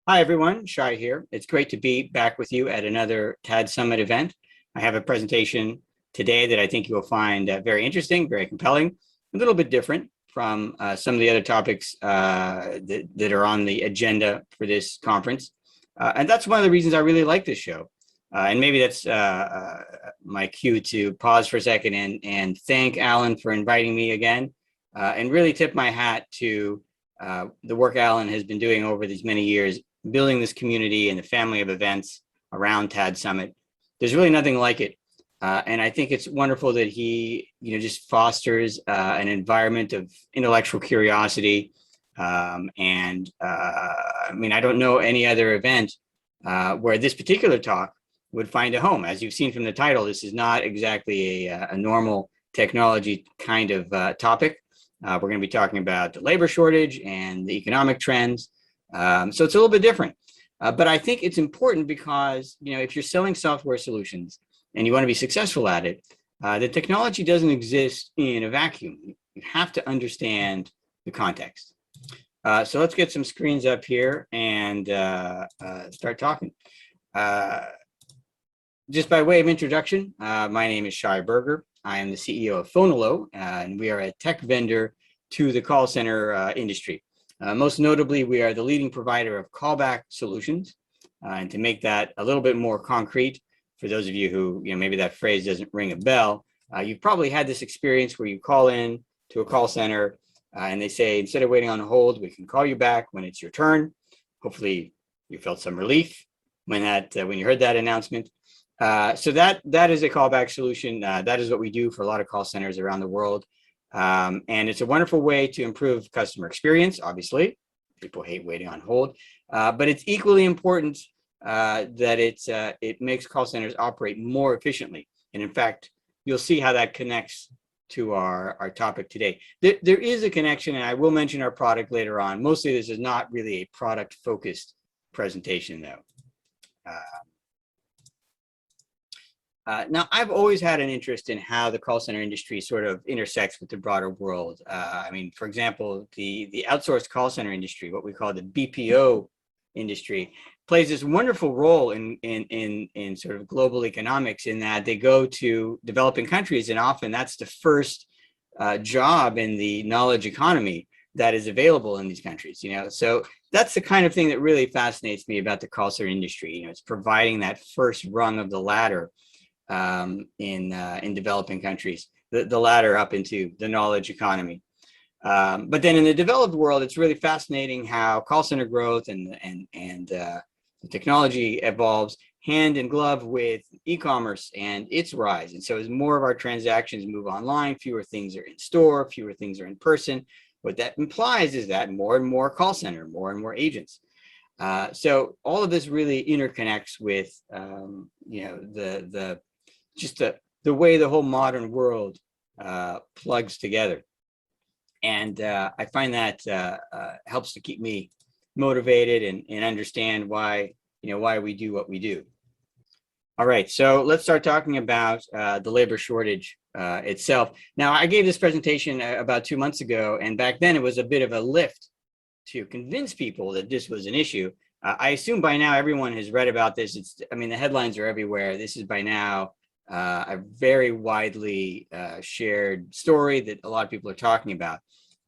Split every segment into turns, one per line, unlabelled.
Hi, everyone. Shai here. It's great to be back with you at another TADSummit event. I have a presentation today that I think you will find very interesting, very compelling, a little bit different from some of the other topics that are on the agenda for this conference. And that's one of the reasons I really like this show. And maybe that's my cue to pause for a second and thank Alan for inviting me again and really tip my hat to the work Alan has been doing over these many years, building this community and the family of events around TADSummit. There's really nothing like it. And I think it's wonderful that he, just fosters an environment of intellectual curiosity. I mean, I don't know any other event where this particular talk would find a home. As you've seen from the title, this is not exactly a normal technology kind of topic. We're going to be talking about the labor shortage and the economic trends. So it's a little bit different, but I think it's important because, if you're selling software solutions and you want to be successful at it, the technology doesn't exist in a vacuum. You have to understand the context. So let's get some screens up here and start talking. Just by way of introduction, my name is Shai Berger. I am the CEO of Fonolo, and we are a tech vendor to the call center industry. Most notably, we are the leading provider of callback solutions. And to make that a little bit more concrete, for those of you who, maybe that phrase doesn't ring a bell, you've probably had this experience where you call in to a call center and they say, instead of waiting on hold, we can call you back when it's your turn. Hopefully you felt some relief when you heard that announcement. So that is a callback solution. That is what we do for a lot of call centers around the world. And it's a wonderful way to improve customer experience. Obviously, people hate waiting on hold, but it's equally important that it makes call centers operate more efficiently. And in fact, you'll see how that connects to our topic today. There is a connection, and I will mention our product later on. Mostly, this is not really a product-focused presentation, though. Now, I've always had an interest in how the call center industry sort of intersects with the broader world. I mean, for example, the outsourced call center industry, what we call the BPO industry, plays this wonderful role in sort of global economics, in that they go to developing countries, and often that's the first job in the knowledge economy that is available in these countries. So that's the kind of thing that really fascinates me about the call center industry. It's providing that first rung of the ladder in developing countries, the ladder up into the knowledge economy. But then in the developed world, it's really fascinating how call center growth and the technology evolves hand in glove with e-commerce and its rise. And so as more of our transactions move online, fewer things are in store, fewer things are in person. What that implies is that more and more call center, more and more agents. So all of this really interconnects with the way the whole modern world plugs together. And I find that helps to keep me motivated and understand why we do what we do. All right, so let's start talking about the labor shortage itself. Now, I gave this presentation about 2 months ago, and back then it was a bit of a lift to convince people that this was an issue. I assume by now everyone has read about this. The headlines are everywhere. This is by now a very widely shared story that a lot of people are talking about.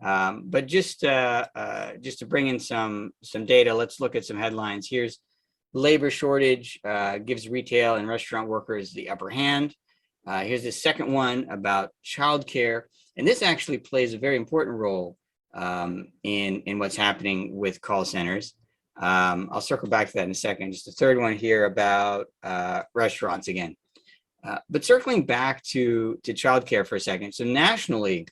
But just to bring in some data, let's look at some headlines. Here's labor shortage gives retail and restaurant workers the upper hand. Here's the second one about childcare, and this actually plays a very important role in what's happening with call centers. I'll circle back to that in a second. Just the third one here about restaurants again. But circling back to childcare for a second. So nationally,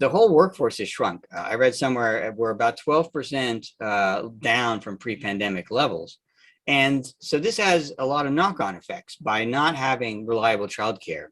the whole workforce has shrunk. I read somewhere we're about 12% down from pre-pandemic levels. And so this has a lot of knock-on effects by not having reliable childcare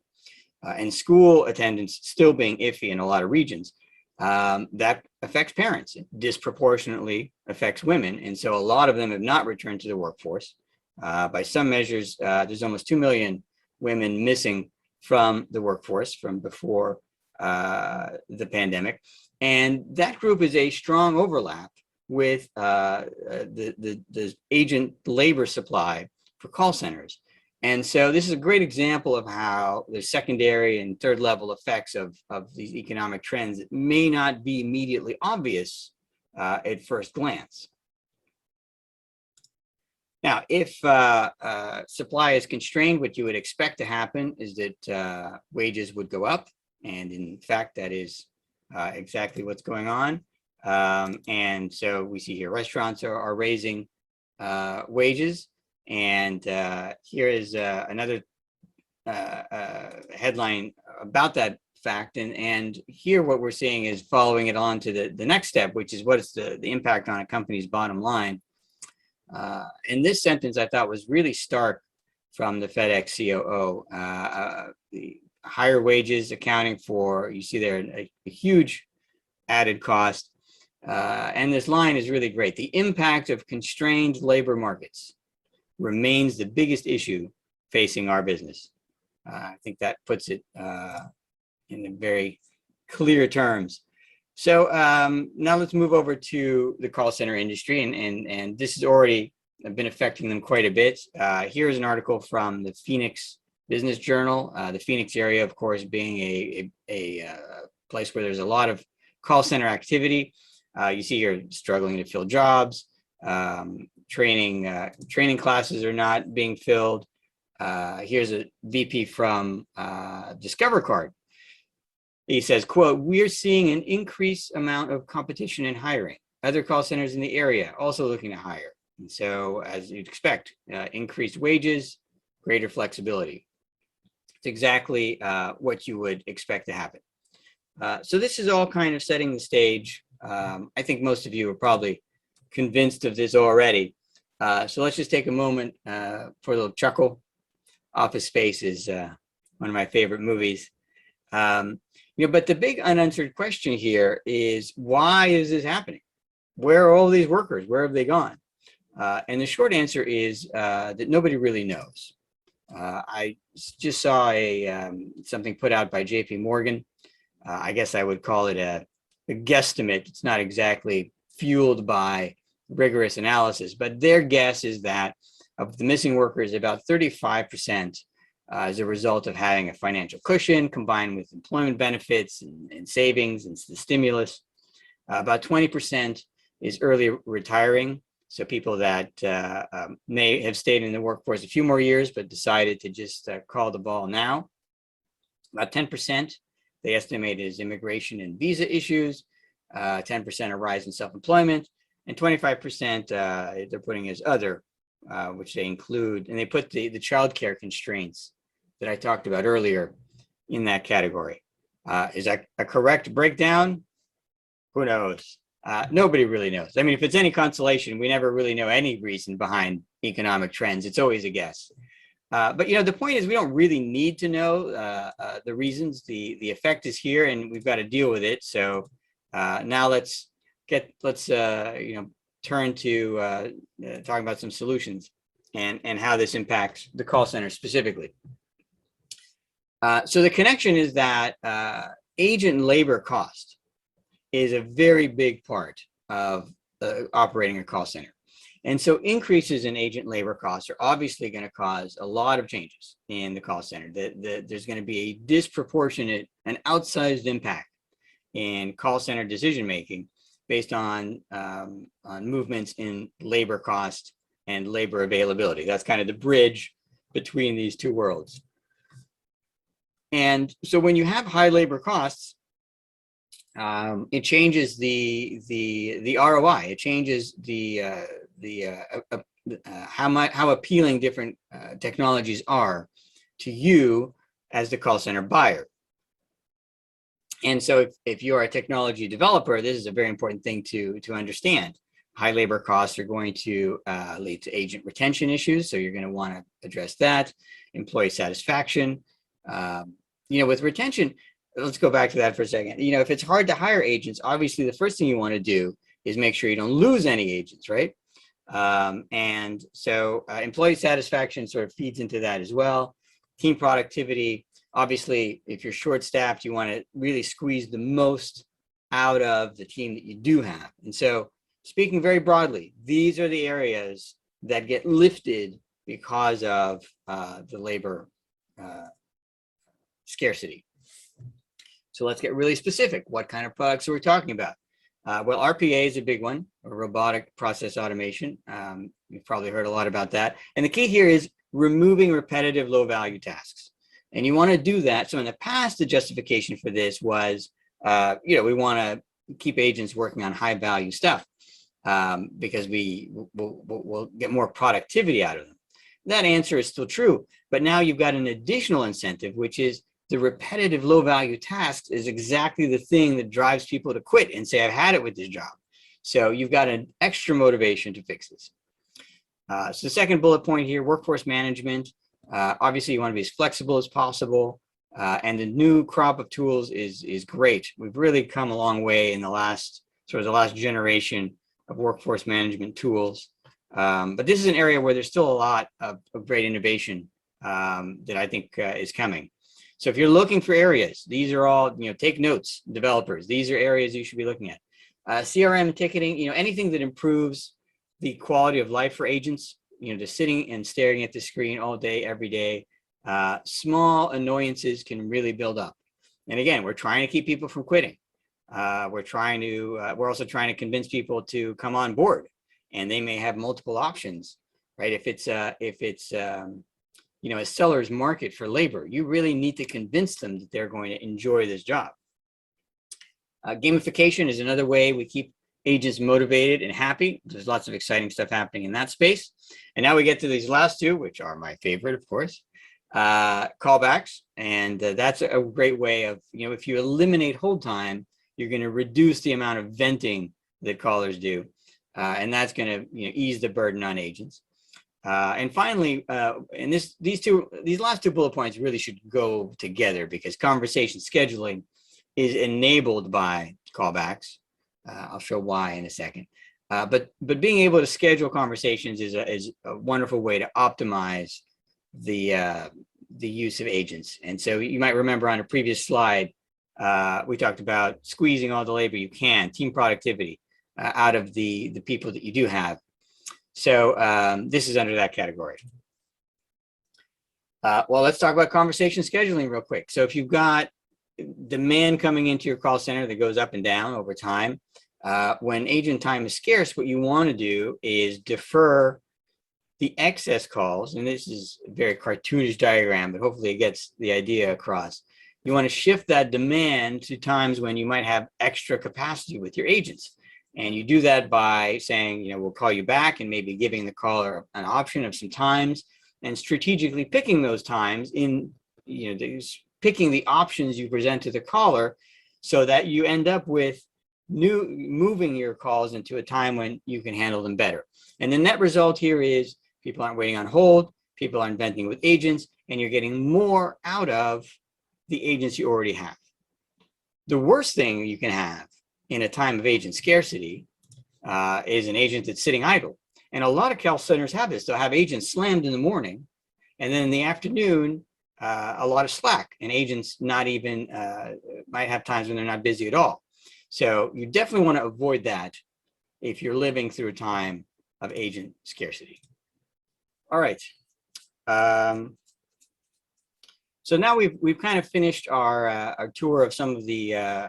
and school attendance still being iffy in a lot of regions. That affects parents. It disproportionately affects women. And so a lot of them have not returned to the workforce. By some measures, there's almost 2 million women missing from the workforce from before the pandemic. And that group is a strong overlap with the agent labor supply for call centers. And so this is a great example of how the secondary and third level effects of these economic trends that may not be immediately obvious at first glance. Now, if supply is constrained, what you would expect to happen is that wages would go up. And in fact, that is exactly what's going on. And so we see here restaurants are raising wages. And here is another headline about that fact. And here what we're seeing is following it on to the next step, which is what is the impact on a company's bottom line. And this sentence I thought was really stark from the FedEx COO. The higher wages accounting for, you see there, a huge added cost. And this line is really great. The impact of constrained labor markets remains the biggest issue facing our business. I think that puts it in very clear terms. So now let's move over to the call center industry, and this has already been affecting them quite a bit. Here's an article from the Phoenix Business Journal. The Phoenix area, of course, being a place where there's a lot of call center activity. You see here struggling to fill jobs. Training classes are not being filled. Here's a VP from Discover Card. He says, quote, "We're seeing an increased amount of competition in hiring. Other call centers in the area also looking to hire. And so, as you'd expect, increased wages, greater flexibility." It's exactly what you would expect to happen. So this is all kind of setting the stage. I think most of you are probably convinced of this already. So let's just take a moment for a little chuckle. Office Space is one of my favorite movies. But the big unanswered question here is, why is this happening? Where are all these workers? Where have they gone? And the short answer is that nobody really knows. I just saw something put out by JP Morgan. I guess I would call it a guesstimate. It's not exactly fueled by rigorous analysis, but their guess is that of the missing workers, about 35% as a result of having a financial cushion combined with employment benefits and savings and the stimulus. About 20% is early retiring. So people that may have stayed in the workforce a few more years, but decided to just call the ball now. About 10%, they estimate, is immigration and visa issues. 10% a rise in self-employment, and 25% they're putting as other, which they include, and they put the childcare constraints that I talked about earlier in that category. Is that a correct breakdown? Who knows? Nobody really knows. I mean, if it's any consolation, we never really know any reason behind economic trends. It's always a guess. But the point is, we don't really need to know the reasons. The effect is here, and we've got to deal with it. So now let's turn to talking about some solutions and how this impacts the call center specifically. So the connection is that agent labor cost is a very big part of operating a call center. And so increases in agent labor costs are obviously going to cause a lot of changes in the call center. There's going to be a disproportionate and outsized impact in call center decision-making based on movements in labor cost and labor availability. That's kind of the bridge between these two worlds. And so when you have high labor costs, it changes the ROI. It changes how appealing different technologies are to you as the call center buyer. And so if you're a technology developer, this is a very important thing to understand. High labor costs are going to lead to agent retention issues. So you're going to want to address that. Employee satisfaction. With retention, let's go back to that for a second. If it's hard to hire agents, obviously the first thing you want to do is make sure you don't lose any agents, right? And so employee satisfaction sort of feeds into that as well. Team productivity. Obviously, if you're short-staffed, you want to really squeeze the most out of the team that you do have. And so speaking very broadly, these are the areas that get lifted because of the labor scarcity. So let's get really specific. What kind of products are we talking about? Well, RPA is a big one, or robotic process automation. You've probably heard a lot about that. And the key here is removing repetitive low-value tasks. And you want to do that. So in the past, the justification for this was, we want to keep agents working on high-value stuff because we'll get more productivity out of them. That answer is still true, but now you've got an additional incentive, which is the repetitive low-value tasks is exactly the thing that drives people to quit and say, I've had it with this job. So you've got an extra motivation to fix this. So the second bullet point here, workforce management. Obviously, you want to be as flexible as possible. And the new crop of tools is great. We've really come a long way in the last generation of workforce management tools. But this is an area where there's still a lot of great innovation that I think is coming. So if you're looking for areas, these are all, take notes, developers. These are areas you should be looking at. CRM, ticketing, anything that improves the quality of life for agents, just sitting and staring at the screen all day, every day. Small annoyances can really build up. And again, we're trying to keep people from quitting. We're also trying to convince people to come on board, and they may have multiple options, right? If it's a seller's market for labor, you really need to convince them that they're going to enjoy this job. Gamification is another way we keep agents motivated and happy. There's lots of exciting stuff happening in that space. And now we get to these last two, which are my favorite, of course, callbacks. And that's a great way of, if you eliminate hold time, you're going to reduce the amount of venting that callers do. And that's going to ease the burden on agents. And finally, and these last two bullet points really should go together because conversation scheduling is enabled by callbacks. I'll show why in a second. But being able to schedule conversations is a wonderful way to optimize the use of agents. And so you might remember on a previous slide, we talked about squeezing all the labor you can, team productivity out of the people that you do have. So this is under that category. Well, let's talk about conversation scheduling real quick. So if you've got demand coming into your call center that goes up and down over time, when agent time is scarce, what you want to do is defer the excess calls. And this is a very cartoonish diagram, but hopefully it gets the idea across. You want to shift that demand to times when you might have extra capacity with your agents. And you do that by saying, we'll call you back and maybe giving the caller an option of some times and strategically picking those times in, picking the options you present to the caller so that you end up with moving your calls into a time when you can handle them better. And the net result here is people aren't waiting on hold, people aren't venting with agents, and you're getting more out of the agents you already have. The worst thing you can have in a time of agent scarcity is an agent that's sitting idle. And a lot of call centers have this. They'll have agents slammed in the morning, and then in the afternoon, a lot of slack, and agents not even, might have times when they're not busy at all. So you definitely want to avoid that if you're living through a time of agent scarcity. All right. So now we've kind of finished our tour of some of the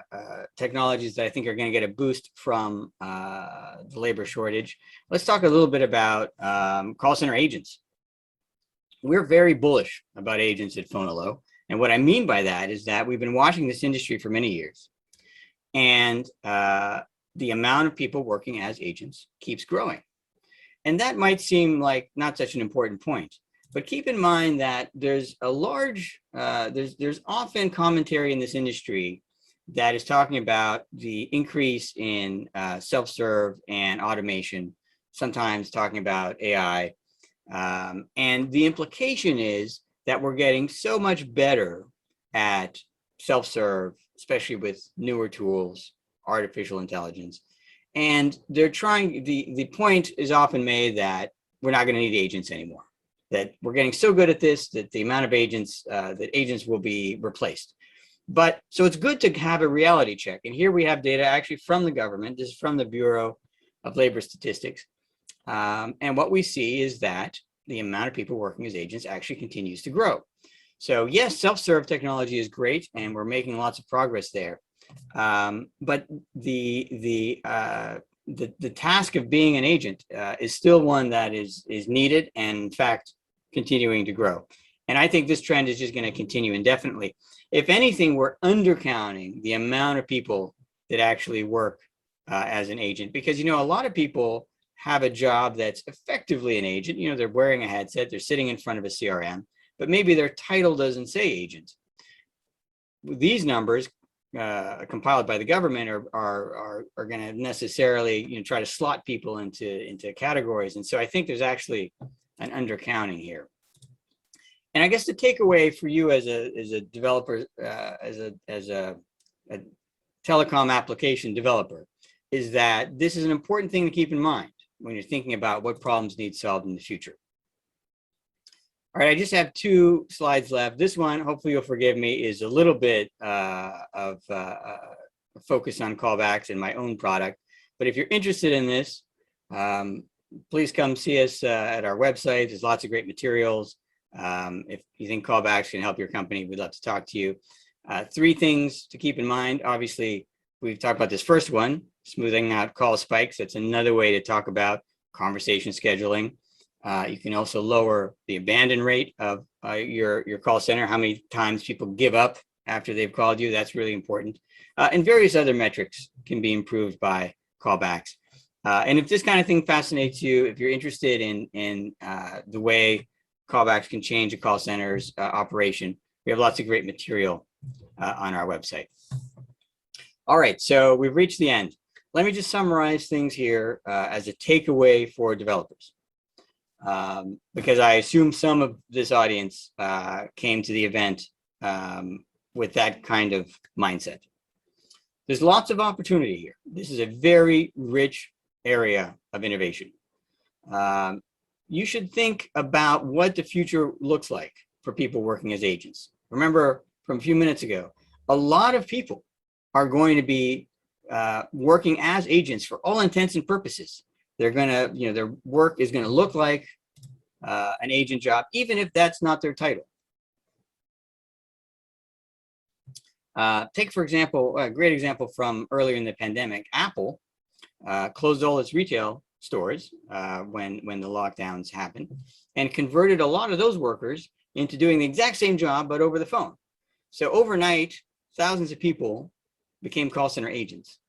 technologies that I think are going to get a boost from the labor shortage. Let's talk a little bit about call center agents. We're very bullish about agents at Fonolo. And what I mean by that is that we've been watching this industry for many years. And the amount of people working as agents keeps growing. And that might seem like not such an important point. But keep in mind that there's a large, there's often commentary in this industry that is talking about the increase in self-serve and automation, sometimes talking about AI. And the implication is that we're getting so much better at self-serve, especially with newer tools, artificial intelligence. And they're trying, the point is often made that we're not going to need agents anymore. That we're getting so good at this that the amount of agents, that agents will be replaced. But so it's good to have a reality check. And here we have data actually from the government. This is from the Bureau of labor statistics. And what we see is that the amount of people working as agents actually continues to grow. So yes, self-serve technology is great, and we're making lots of progress there. But the task of being an agent is still one that is needed, and in fact, continuing to grow. And I think this trend is just going to continue indefinitely. If anything, we're undercounting the amount of people that actually work as an agent, because, you know, a lot of people have a job that's effectively an agent. You know, they're wearing a headset, they're sitting in front of a CRM, but maybe their title doesn't say agent. These numbers compiled by the government are going to necessarily, you know, try to slot people into categories. And so I think there's actually an undercounting here. And I guess the takeaway for you as a developer, as a telecom application developer, is that this is an important thing to keep in mind when you're thinking about what problems need solved in the future. All right, I just have 2 slides left. This one, hopefully you'll forgive me, is a little bit of focus on callbacks and my own product. But if you're interested in this, please come see us at our website. There's lots of great materials. If you think callbacks can help your company, we'd love to talk to you. 3 things to keep in mind. Obviously, we've talked about this first one, smoothing out call spikes. That's another way to talk about conversation scheduling. You can also lower the abandon rate of your call center, how many times people give up after they've called you. That's really important. And various other metrics can be improved by callbacks. And if this kind of thing fascinates you, if you're interested in the way callbacks can change a call center's operation, we have lots of great material on our website. All right, so we've reached the end. Let me just summarize things here as a takeaway for developers. Because I assume some of this audience came to the event with that kind of mindset. There's lots of opportunity here. This is a very rich area of innovation. You should think about what the future looks like for people working as agents. Remember from a few minutes ago, a lot of people are going to be working as agents for all intents and purposes. They're going to, you know, their work is going to look like an agent job, even if that's not their title. Take, for example, a great example from earlier in the pandemic, Apple closed all its retail stores when the lockdowns happened, and converted a lot of those workers into doing the exact same job, but over the phone. So overnight, thousands of people became call center agents.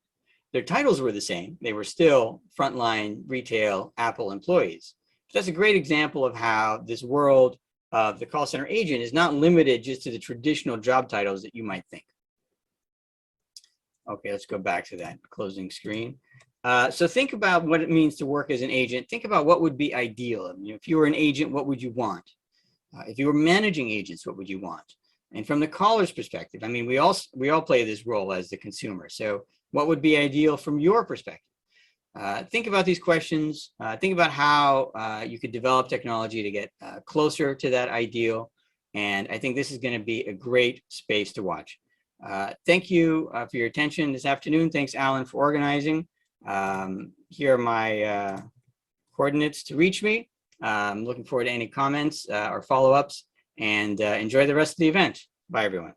Their titles were the same. They were still frontline retail Apple employees. So that's a great example of how this world of the call center agent is not limited just to the traditional job titles that you might think. Okay, let's go back to that closing screen. So think about what it means to work as an agent. Think about what would be ideal. You know, if you were an agent, what would you want? If you were managing agents, what would you want? And from the caller's perspective, I mean, we all play this role as the consumer. So what would be ideal from your perspective? Think about these questions. Think about how you could develop technology to get closer to that ideal. And I think this is going to be a great space to watch. Thank you for your attention this afternoon. Thanks, Alan, for organizing. Here are my coordinates to reach me. I'm looking forward to any comments or follow-ups, and enjoy the rest of the event. Bye, everyone.